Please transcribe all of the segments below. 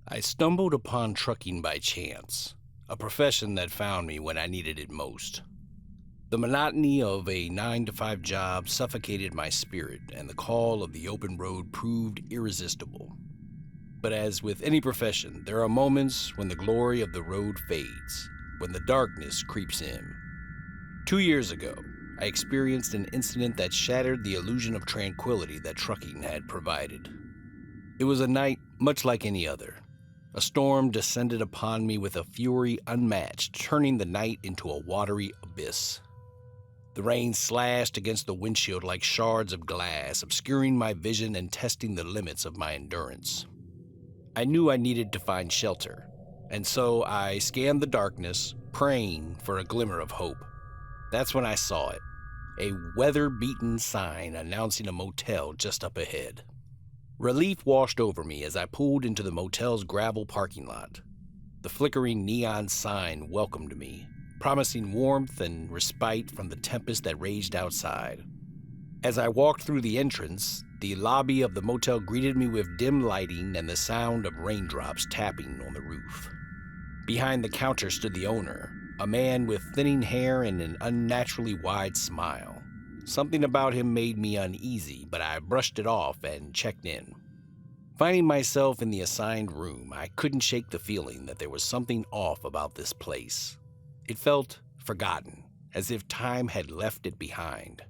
I stumbled upon trucking by chance, a profession that found me when I needed it most. The monotony of a 9 to 5 job suffocated my spirit, and the call of the open road proved irresistible. But as with any profession, there are moments when the glory of the road fades, when the darkness creeps in. 2 years ago, I experienced an incident that shattered the illusion of tranquility that trucking had provided. It was a night much like any other. A storm descended upon me with a fury unmatched, turning the night into a watery abyss. The rain slashed against the windshield like shards of glass, obscuring my vision and testing the limits of my endurance. I knew I needed to find shelter, and so I scanned the darkness, praying for a glimmer of hope. That's when I saw it, a weather-beaten sign announcing a motel just up ahead. Relief washed over me as I pulled into the motel's gravel parking lot. The flickering neon sign welcomed me, promising warmth and respite from the tempest that raged outside. As I walked through the entrance, the lobby of the motel greeted me with dim lighting and the sound of raindrops tapping on the roof. Behind the counter stood the owner, a man with thinning hair and an unnaturally wide smile. Something about him made me uneasy, but I brushed it off and checked in. Finding myself in the assigned room, I couldn't shake the feeling that there was something off about this place. It felt forgotten, as if time had left it behind.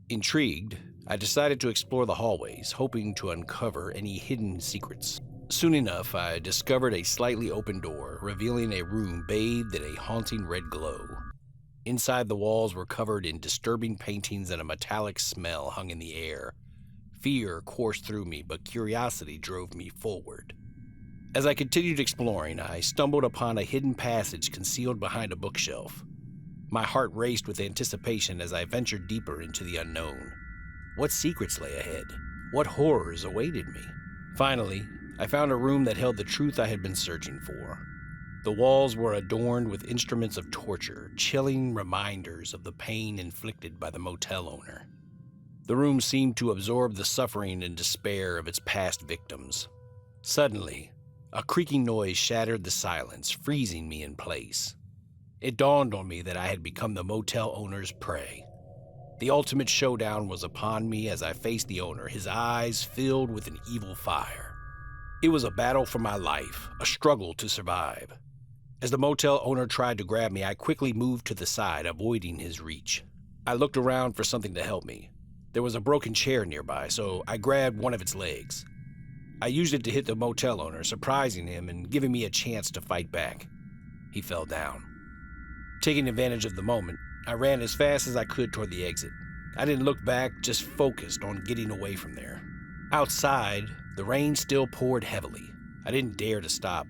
Intrigued, I decided to explore the hallways, hoping to uncover any hidden secrets. Soon enough, I discovered a slightly open door, revealing a room bathed in a haunting red glow. Inside, the walls were covered in disturbing paintings and a metallic smell hung in the air. Fear coursed through me, but curiosity drove me forward. As I continued exploring, I stumbled upon a hidden passage concealed behind a bookshelf. My heart raced with anticipation as I ventured deeper into the unknown. What secrets lay ahead? What horrors awaited me? Finally, I found a room that held the truth I had been searching for. The walls were adorned with instruments of torture, chilling reminders of the pain inflicted by the motel owner. The room seemed to absorb the suffering and despair of its past victims. Suddenly, a creaking noise shattered the silence, freezing me in place. It dawned on me that I had become the motel owner's prey. The ultimate showdown was upon me as I faced the owner, his eyes filled with an evil fire. It was a battle for my life, a struggle to survive. As the motel owner tried to grab me, I quickly moved to the side, avoiding his reach. I looked around for something to help me. There was a broken chair nearby, so I grabbed one of its legs. I used it to hit the motel owner, surprising him and giving me a chance to fight back. He fell down. Taking advantage of the moment, I ran as fast as I could toward the exit. I didn't look back, just focused on getting away from there. Outside, the rain still poured heavily. I didn't dare to stop.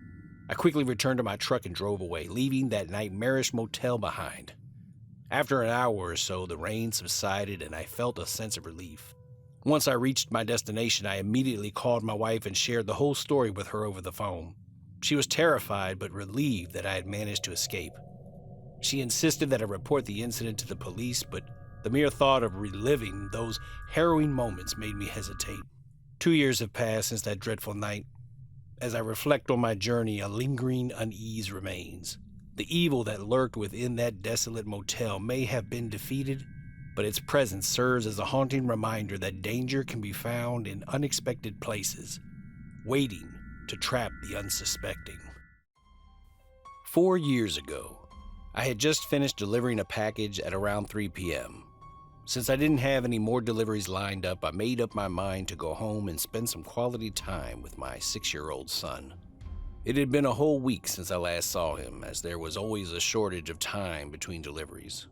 I quickly returned to my truck and drove away, leaving that nightmarish motel behind. After an hour or so, the rain subsided and I felt a sense of relief. Once I reached my destination, I immediately called my wife and shared the whole story with her over the phone. She was terrified but relieved that I had managed to escape. She insisted that I report the incident to the police, but the mere thought of reliving those harrowing moments made me hesitate. 2 years have passed since that dreadful night. As I reflect on my journey, a lingering unease remains. The evil that lurked within that desolate motel may have been defeated, but its presence serves as a haunting reminder that danger can be found in unexpected places, waiting to trap the unsuspecting. 4 years ago, I had just finished delivering a package at around 3 p.m. Since I didn't have any more deliveries lined up, I made up my mind to go home and spend some quality time with my 6-year-old son. It had been a whole week since I last saw him, as there was always a shortage of time between deliveries.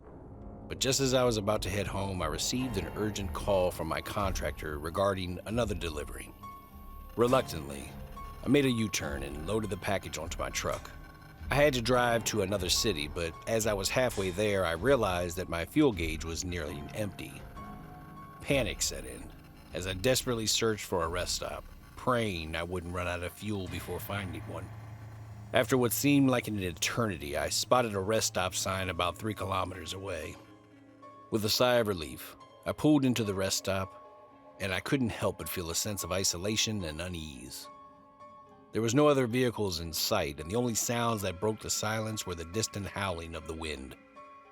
But just as I was about to head home, I received an urgent call from my contractor regarding another delivery. Reluctantly, I made a U-turn and loaded the package onto my truck. I had to drive to another city, but as I was halfway there, I realized that my fuel gauge was nearly empty. Panic set in as I desperately searched for a rest stop, praying I wouldn't run out of fuel before finding one. After what seemed like an eternity, I spotted a rest stop sign about 3 kilometers away. With a sigh of relief, I pulled into the rest stop, and I couldn't help but feel a sense of isolation and unease. There was no other vehicles in sight, and the only sounds that broke the silence were the distant howling of the wind.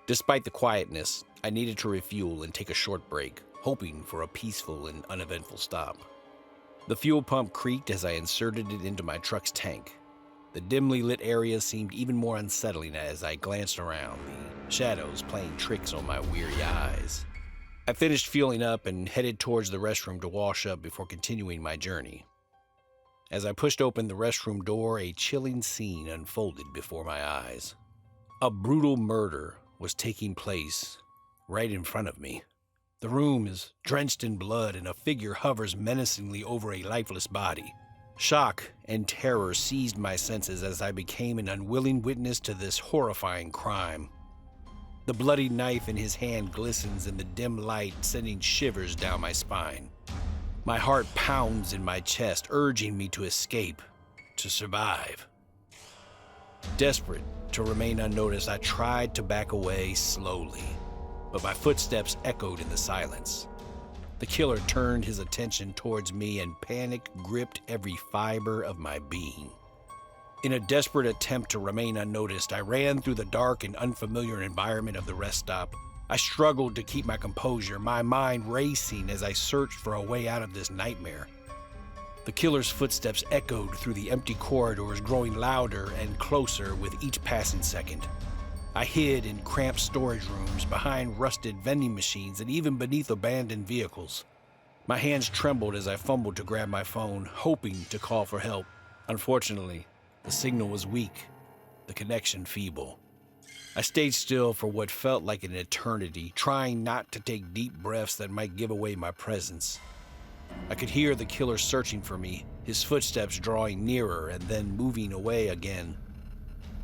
Despite the quietness, I needed to refuel and take a short break, hoping for a peaceful and uneventful stop. The fuel pump creaked as I inserted it into my truck's tank. The dimly lit area seemed even more unsettling as I glanced around, the shadows playing tricks on my weary eyes. I finished fueling up and headed towards the restroom to wash up before continuing my journey. As I pushed open the restroom door, a chilling scene unfolded before my eyes. A brutal murder was taking place right in front of me. The room is drenched in blood and a figure hovers menacingly over a lifeless body. Shock and terror seized my senses as I became an unwilling witness to this horrifying crime. The bloody knife in his hand glistens in the dim light, sending shivers down my spine. My heart pounds in my chest, urging me to escape, to survive. Desperate to remain unnoticed, I tried to back away slowly, but my footsteps echoed in the silence. The killer turned his attention towards me and panic gripped every fiber of my being. In a desperate attempt to remain unnoticed, I ran through the dark and unfamiliar environment of the rest stop. I struggled to keep my composure, my mind racing as I searched for a way out of this nightmare. The killer's footsteps echoed through the empty corridors, growing louder and closer with each passing second. I hid in cramped storage rooms, behind rusted vending machines, and even beneath abandoned vehicles. My hands trembled as I fumbled to grab my phone, hoping to call for help. Unfortunately, the signal was weak, the connection feeble. I stayed still for what felt like an eternity, trying not to take deep breaths that might give away my presence. I could hear the killer searching for me, his footsteps drawing nearer and then moving away again.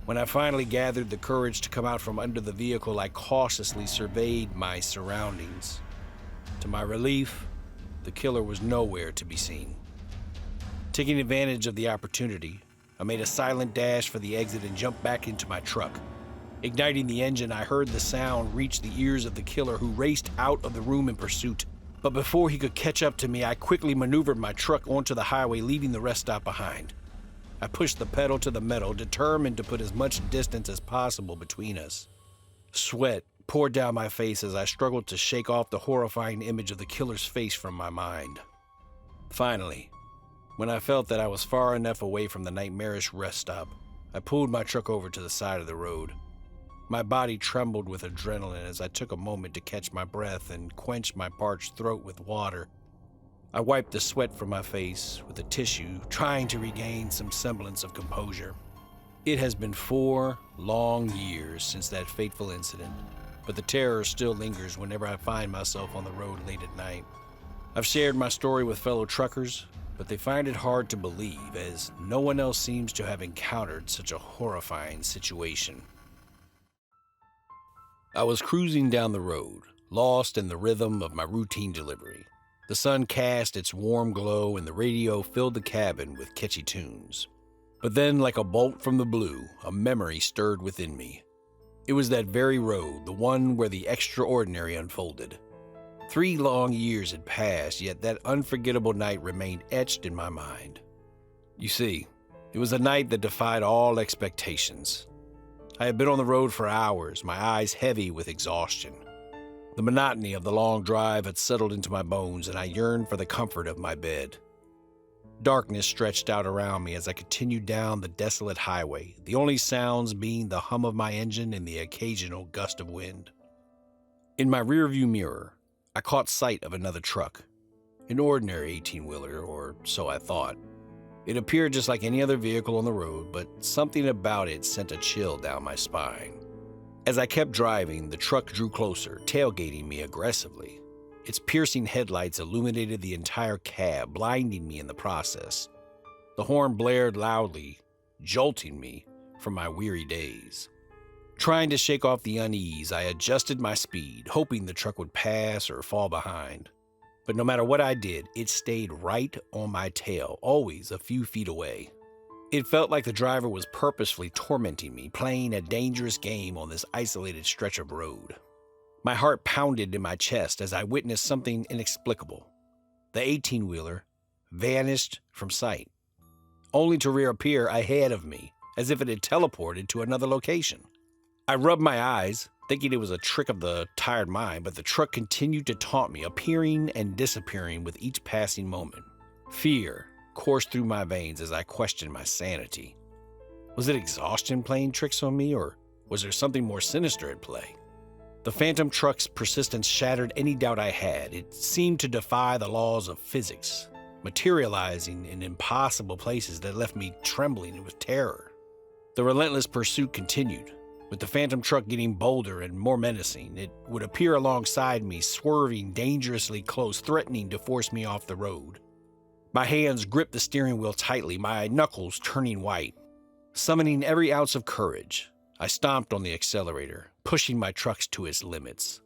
When I finally gathered the courage to come out from under the vehicle, I cautiously surveyed my surroundings. To my relief, the killer was nowhere to be seen. Taking advantage of the opportunity, I made a silent dash for the exit and jumped back into my truck. Igniting the engine, I heard the sound reach the ears of the killer, who raced out of the room in pursuit. But before he could catch up to me, I quickly maneuvered my truck onto the highway, leaving the rest stop behind. I pushed the pedal to the metal, determined to put as much distance as possible between us. Sweat poured down my face as I struggled to shake off the horrifying image of the killer's face from my mind. Finally, when I felt that I was far enough away from the nightmarish rest stop, I pulled my truck over to the side of the road. My body trembled with adrenaline as I took a moment to catch my breath and quench my parched throat with water. I wiped the sweat from my face with a tissue, trying to regain some semblance of composure. It has been 4 long years since that fateful incident, but the terror still lingers whenever I find myself on the road late at night. I've shared my story with fellow truckers, but they find it hard to believe, as no one else seems to have encountered such a horrifying situation. I was cruising down the road, lost in the rhythm of my routine delivery. The sun cast its warm glow and the radio filled the cabin with catchy tunes. But then, like a bolt from the blue, a memory stirred within me. It was that very road, the one where the extraordinary unfolded. 3 long years had passed, yet that unforgettable night remained etched in my mind. You see, it was a night that defied all expectations. I had been on the road for hours, my eyes heavy with exhaustion. The monotony of the long drive had settled into my bones, and I yearned for the comfort of my bed. Darkness stretched out around me as I continued down the desolate highway, the only sounds being the hum of my engine and the occasional gust of wind. In my rearview mirror, I caught sight of another truck, an ordinary 18-wheeler, or so I thought. It appeared just like any other vehicle on the road, but something about it sent a chill down my spine. As I kept driving, the truck drew closer, tailgating me aggressively. Its piercing headlights illuminated the entire cab, blinding me in the process. The horn blared loudly, jolting me from my weary days. Trying to shake off the unease, I adjusted my speed, hoping the truck would pass or fall behind. But no matter what I did, it stayed right on my tail, always a few feet away. It felt like the driver was purposefully tormenting me, playing a dangerous game on this isolated stretch of road. My heart pounded in my chest as I witnessed something inexplicable. The 18-wheeler vanished from sight. only to reappear ahead of me, as if it had teleported to another location. I rubbed my eyes, thinking it was a trick of the tired mind, but the truck continued to taunt me, appearing and disappearing with each passing moment. Fear coursed through my veins as I questioned my sanity. Was it exhaustion playing tricks on me, or was there something more sinister at play? The phantom truck's persistence shattered any doubt I had. It seemed to defy the laws of physics, materializing in impossible places that left me trembling with terror. The relentless pursuit continued, with the phantom truck getting bolder and more menacing. It would appear alongside me, swerving dangerously close, threatening to force me off the road. My hands gripped the steering wheel tightly, my knuckles turning white. Summoning every ounce of courage, I stomped on the accelerator, pushing my trucks to its limits.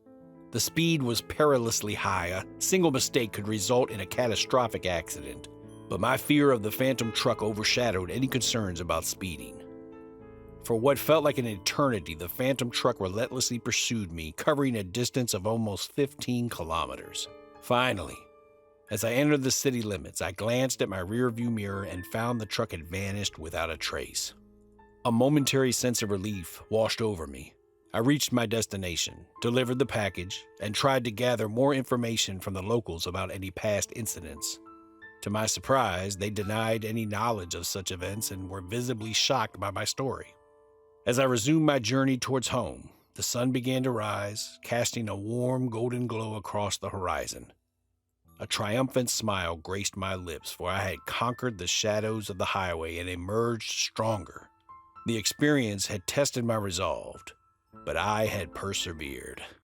The speed was perilously high. A single mistake could result in a catastrophic accident, but my fear of the phantom truck overshadowed any concerns about speeding. For what felt like an eternity, the phantom truck relentlessly pursued me, covering a distance of almost 15 kilometers. Finally, as I entered the city limits, I glanced at my rearview mirror and found the truck had vanished without a trace. A momentary sense of relief washed over me. I reached my destination, delivered the package, and tried to gather more information from the locals about any past incidents. To my surprise, they denied any knowledge of such events and were visibly shocked by my story. As I resumed my journey towards home, the sun began to rise, casting a warm golden glow across the horizon. A triumphant smile graced my lips, for I had conquered the shadows of the highway and emerged stronger. The experience had tested my resolve, but I had persevered.